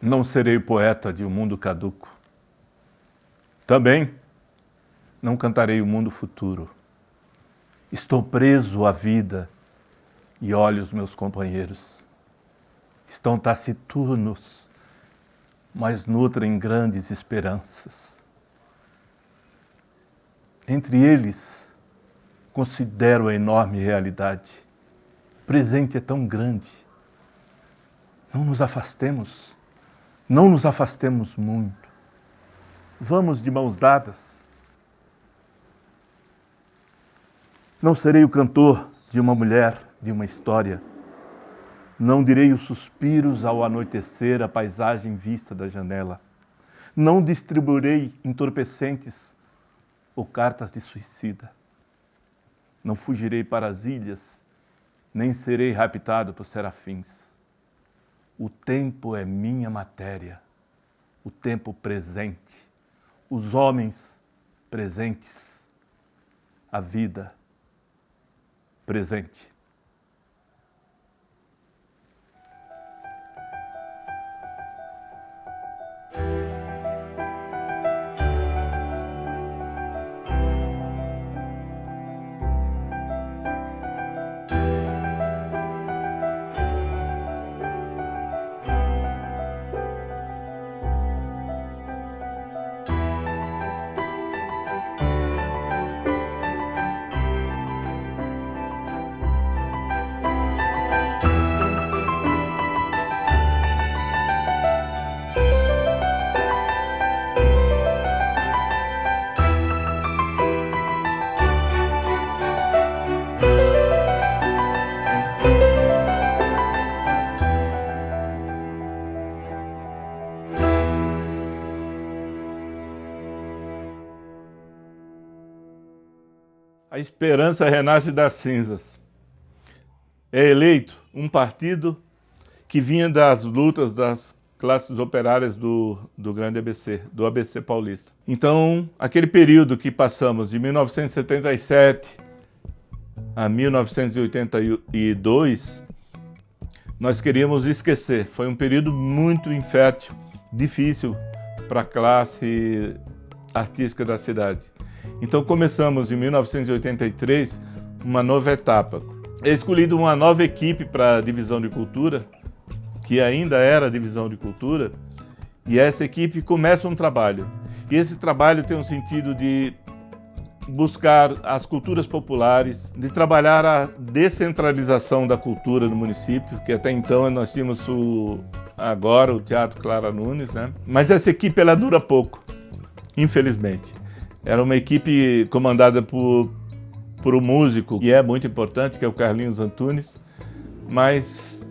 Não serei poeta de um mundo caduco. Também não cantarei o mundo futuro. Estou preso à vida e olho os meus companheiros. Estão taciturnos, mas nutrem grandes esperanças. Entre eles, considero a enorme realidade. O presente é tão grande. Não nos afastemos muito. Vamos de mãos dadas. Não serei o cantor de uma mulher, de uma história. Não direi os suspiros ao anoitecer a paisagem vista da janela. Não distribuirei entorpecentes ou cartas de suicida. Não fugirei para as ilhas, nem serei raptado por serafins. O tempo é minha matéria, o tempo presente, os homens presentes, a vida presente. A esperança renasce das cinzas. É eleito um partido que vinha das lutas das classes operárias do grande ABC, do ABC paulista. Então, aquele período que passamos de 1977 a 1982, nós queríamos esquecer. Foi um período muito infértil, difícil para a classe artística da cidade. Então começamos em 1983 uma nova etapa. É escolhida uma nova equipe para a divisão de cultura, que ainda era a divisão de cultura, e essa equipe começa um trabalho. E esse trabalho tem um sentido de buscar as culturas populares, de trabalhar a descentralização da cultura no município, que até então nós tínhamos agora o Teatro Clara Nunes, né? Mas essa equipe ela dura pouco, infelizmente. Era uma equipe comandada por um músico que é muito importante, que é o Carlinhos Antunes, mas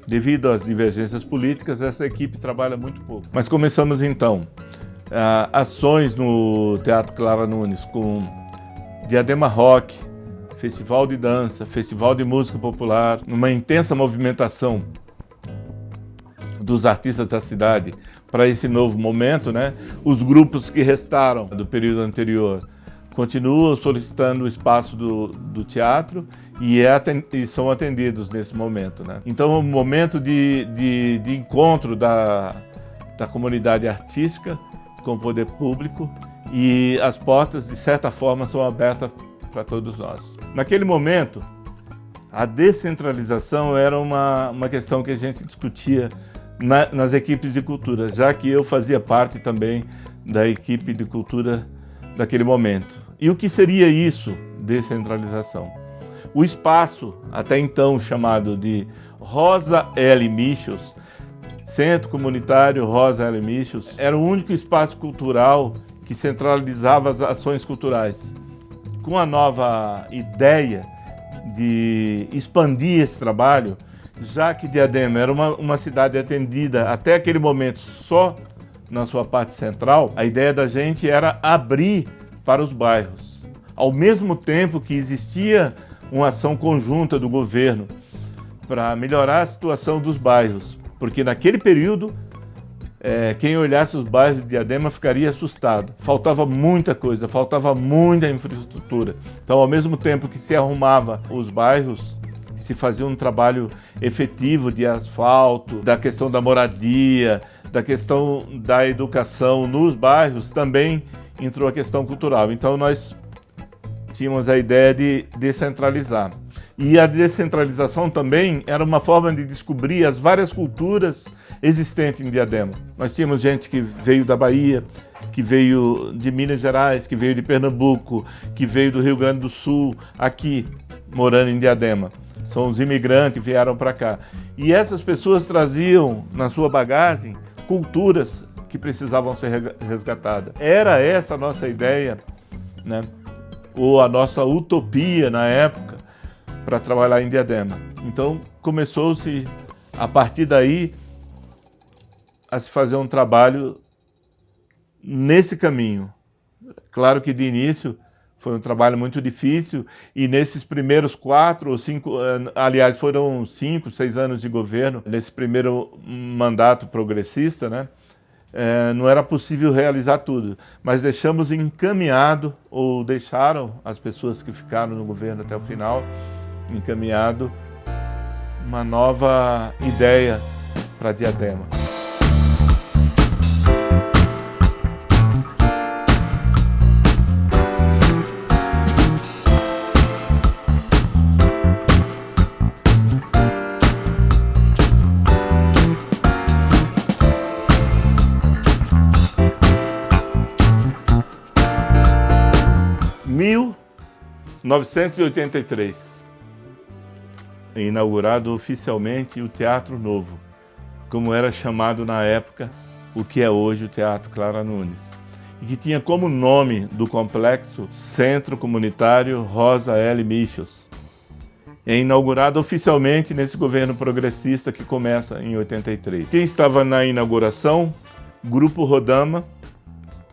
devido às divergências políticas, essa equipe trabalha muito pouco. Mas começamos então ações no Teatro Clara Nunes com Diadema Rock, Festival de Dança, Festival de Música Popular, uma intensa movimentação dos artistas da cidade para esse novo momento, né? Os grupos que restaram do período anterior continuam solicitando o espaço do teatro e são atendidos nesse momento, né? Então é um momento de encontro da comunidade artística com o poder público e as portas, de certa forma, são abertas para todos nós. Naquele momento, a descentralização era uma questão que a gente discutia nas equipes de cultura, já que eu fazia parte também da equipe de cultura daquele momento. E o que seria isso, descentralização? O espaço, até então chamado de Rosa L. Michels, Centro Comunitário Rosa L. Michels, era o único espaço cultural que centralizava as ações culturais. Com a nova ideia de expandir esse trabalho, já que Diadema era uma cidade atendida até aquele momento só na sua parte central, a ideia da gente era abrir para os bairros. Ao mesmo tempo que existia uma ação conjunta do governo para melhorar a situação dos bairros, porque naquele período, quem olhasse os bairros de Diadema ficaria assustado. Faltava muita coisa, faltava muita infraestrutura. Então, ao mesmo tempo que se arrumava os bairros, se fazia um trabalho efetivo de asfalto, da questão da moradia, da questão da educação nos bairros, também entrou a questão cultural. Então nós tínhamos a ideia de descentralizar. E a descentralização também era uma forma de descobrir as várias culturas existentes em Diadema. Nós tínhamos gente que veio da Bahia, que veio de Minas Gerais, que veio de Pernambuco, que veio do Rio Grande do Sul, aqui, morando em Diadema. São os imigrantes que vieram para cá. E essas pessoas traziam na sua bagagem culturas que precisavam ser resgatadas. Era essa a nossa ideia, né? Ou a nossa utopia na época, para trabalhar em Diadema. Então começou-se, a partir daí, a se fazer um trabalho nesse caminho. Claro que de início foi um trabalho muito difícil e nesses primeiros 4 ou 5, aliás, foram 5, 6 anos de governo, nesse primeiro mandato progressista, né? Não era possível realizar tudo, mas deixamos encaminhado, ou deixaram as pessoas que ficaram no governo até o final, encaminhado uma nova ideia para Diadema. Em 1983, inaugurado oficialmente o Teatro Novo, como era chamado na época o que é hoje o Teatro Clara Nunes, e que tinha como nome do complexo Centro Comunitário Rosa L. Michels. É inaugurado oficialmente nesse governo progressista que começa em 83. Quem estava na inauguração? Grupo Rodama,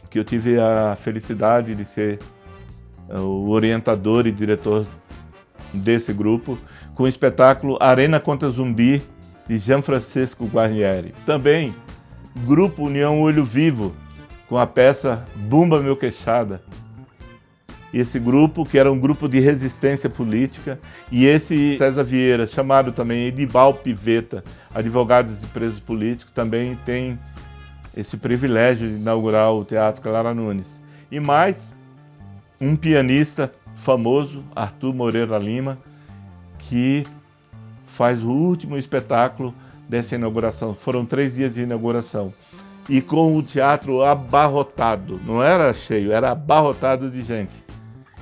que eu tive a felicidade de ser o orientador e diretor desse grupo, com o espetáculo Arena contra Zumbi, de Jean Francisco Guarnieri. Também, Grupo União Olho Vivo, com a peça Bumba Meu Queixada. Esse grupo, que era um grupo de resistência política, e esse César Vieira, chamado também Edibal Piveta, advogados e presos políticos, também tem esse privilégio de inaugurar o Teatro Clara Nunes. E mais, um pianista famoso, Arthur Moreira Lima, que faz o último espetáculo dessa inauguração. Foram 3 dias de inauguração. E com o teatro abarrotado. Não era cheio, era abarrotado de gente.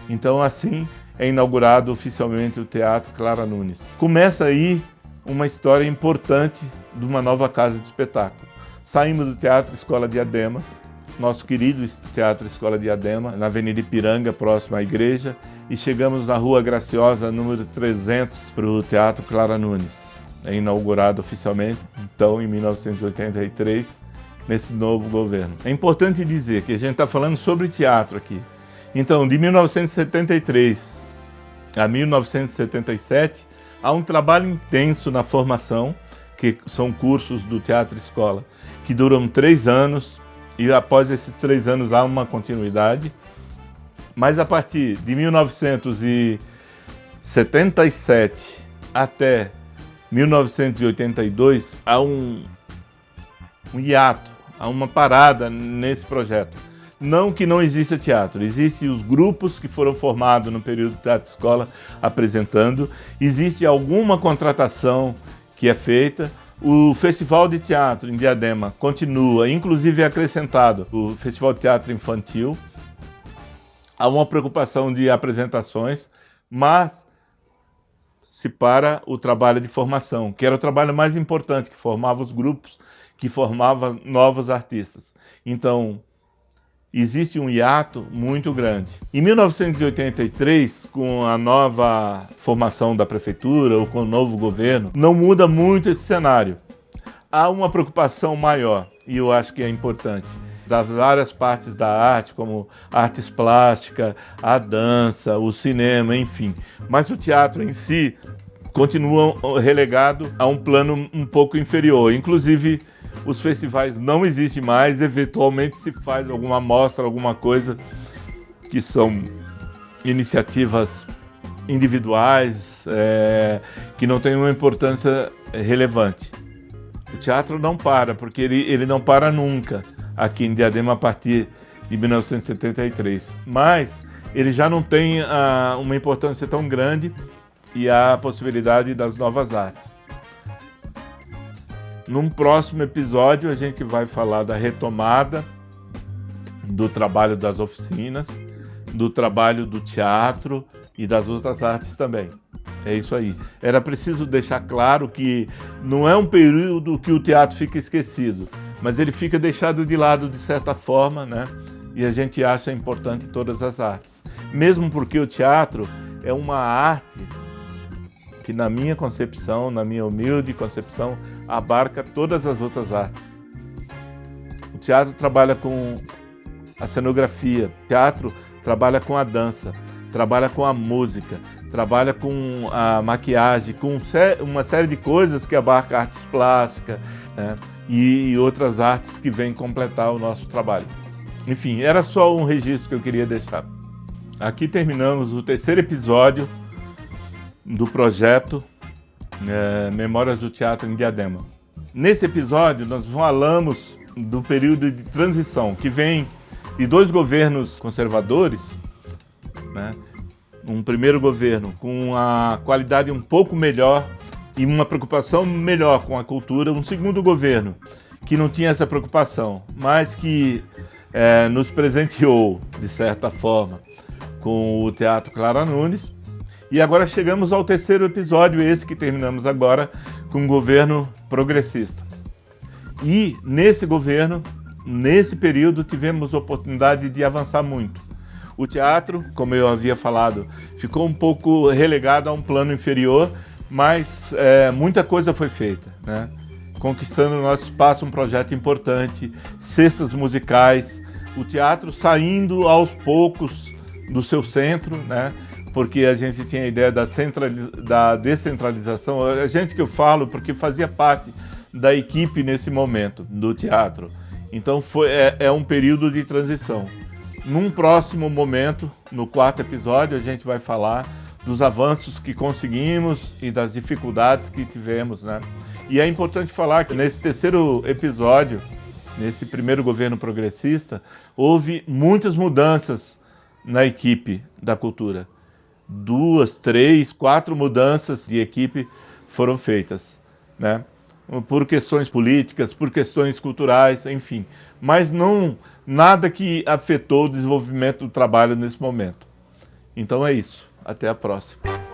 Então, assim, é inaugurado oficialmente o Teatro Clara Nunes. Começa aí uma história importante de uma nova casa de espetáculo. Saímos do Teatro Escola Diadema, nosso querido Teatro Escola Diadema, na Avenida Ipiranga, próximo à igreja, e chegamos na Rua Graciosa, número 300, para o Teatro Clara Nunes. É inaugurado oficialmente, então, em 1983, nesse novo governo. É importante dizer que a gente está falando sobre teatro aqui. Então, de 1973 a 1977, há um trabalho intenso na formação, que são cursos do Teatro Escola, que duram 3 anos, e após esses 3 anos há uma continuidade. Mas a partir de 1977 até 1982, há um hiato, há uma parada nesse projeto. Não que não exista teatro, existem os grupos que foram formados no período do Teatro Escola apresentando, existe alguma contratação que é feita. O Festival de Teatro em Diadema continua, inclusive é acrescentado o Festival de Teatro Infantil. Há uma preocupação de apresentações, mas se para o trabalho de formação, que era o trabalho mais importante, que formava os grupos, que formava novos artistas. Então, existe um hiato muito grande. Em 1983, com a nova formação da prefeitura ou com o novo governo, não muda muito esse cenário. Há uma preocupação maior, e eu acho que é importante, das várias partes da arte, como artes plásticas, a dança, o cinema, enfim. Mas o teatro em si continua relegado a um plano um pouco inferior. Inclusive, os festivais não existem mais, eventualmente se faz alguma mostra, alguma coisa, que são iniciativas individuais, que não têm uma importância relevante. O teatro não para, porque ele não para nunca aqui em Diadema a partir de 1973. Mas ele já não tem uma importância tão grande e a possibilidade das novas artes. Num próximo episódio a gente vai falar da retomada do trabalho das oficinas, do trabalho do teatro e das outras artes também. É isso aí. Era preciso deixar claro que não é um período que o teatro fica esquecido, mas ele fica deixado de lado de certa forma, né? E a gente acha importante todas as artes. Mesmo porque o teatro é uma arte que, na minha concepção, na minha humilde concepção, abarca todas as outras artes. O teatro trabalha com a cenografia, o teatro trabalha com a dança, trabalha com a música, trabalha com a maquiagem, com uma série de coisas que abarca artes plásticas, né, e outras artes que vêm completar o nosso trabalho. Enfim, era só um registro que eu queria deixar. Aqui terminamos o terceiro episódio do projeto Memórias do Teatro em Diadema. Nesse episódio nós falamos do período de transição que vem de dois governos conservadores, né? Um primeiro governo com a qualidade um pouco melhor e uma preocupação melhor com a cultura, um segundo governo que não tinha essa preocupação, mas que nos presenteou, de certa forma, com o Teatro Clara Nunes. E agora chegamos ao terceiro episódio, esse que terminamos agora, com um governo progressista. E nesse governo, nesse período, tivemos oportunidade de avançar muito. O teatro, como eu havia falado, ficou um pouco relegado a um plano inferior, mas muita coisa foi feita, né? Conquistando o nosso espaço, um projeto importante, cestas musicais, o teatro saindo aos poucos do seu centro, né? Porque a gente tinha a ideia da descentralização, a gente que eu falo porque fazia parte da equipe nesse momento do teatro. Então é um período de transição. Num próximo momento, no quarto episódio, a gente vai falar dos avanços que conseguimos e das dificuldades que tivemos, né? E é importante falar que nesse terceiro episódio, nesse primeiro governo progressista, houve muitas mudanças na equipe da cultura. 2, 3, 4 mudanças de equipe foram feitas, né? Por questões políticas, por questões culturais, enfim. Mas nada que afetou o desenvolvimento do trabalho nesse momento. Então é isso. Até a próxima.